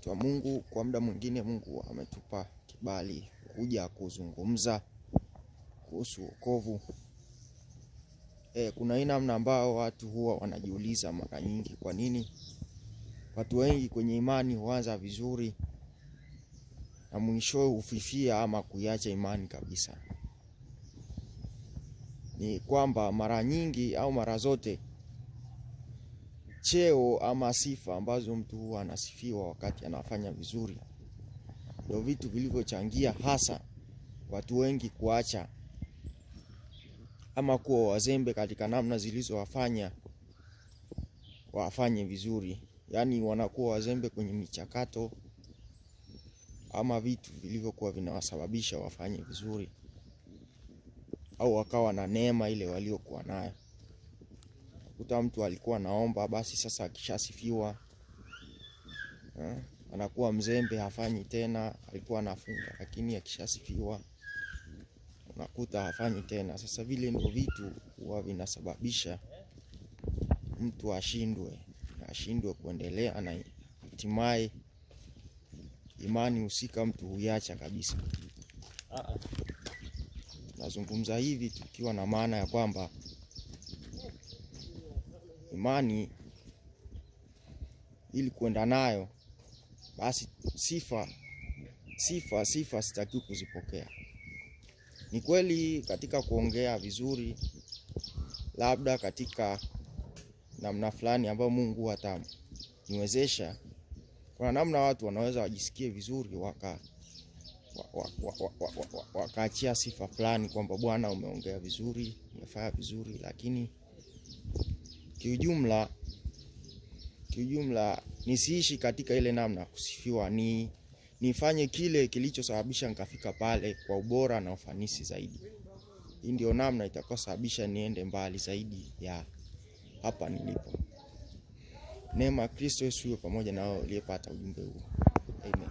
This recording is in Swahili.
Watu wa Mungu, kwa muda mwingine Mungu ametupa kibali kuja kuzungumza kuhusu wokovu. Kuna namna ambao watu huwa wanajiuliza mara nyingi, kwa nini watu wengi kwenye imani huanza vizuri na mwishowe hufifia ama kuiacha imani kabisa. Ni kwamba mara nyingi au mara zote cheo ama sifa ambazo mtu huwa anasifiwa wakati anafanya vizuri ndio vitu vilivyochangia hasa watu wengi kuacha ama kuwa wazembe katika namna zilizowafanya wafanye vizuri. Yaani wanakuwa wazembe kwenye michakato ama vitu vilivyokuwa vinawasababisha wafanye vizuri, au wakawa na neema ile waliokuwa nayo. Kuta mtu alikuwa naomba, basi sasa akishasifiwa anakuwa mzembe, hafanyi tena. Alikuwa anafunga, lakini akishasifiwa unakuta hafanyi tena. Sasa vile ndio vitu huwa vinasababisha mtu ashindwe kuendelea, na hatimaye imani husika mtu huiacha kabisa. Nazungumza hivi tukiwa na maana ya kwamba imani ili kuenda nayo, basi sifa sitaki kuzipokea. Ni kweli katika kuongea vizuri, labda katika namna fulani ambayo Mungu ataniwezesha, kuna namna watu wanaweza wajisikie vizuri wakaachia sifa fulani kwamba Bwana umeongea vizuri, umefanya vizuri. Lakini kiujumla nisiishi katika ile namna kusifiwa, nifanye kile kilichosababisha nikafika pale kwa ubora na ufanisi zaidi. Hii ndio namna itakayosababisha niende mbali zaidi ya hapa nilipo. Neema ya Kristo Yesu iwe pamoja na wao waliopata ujumbe huu. Amen.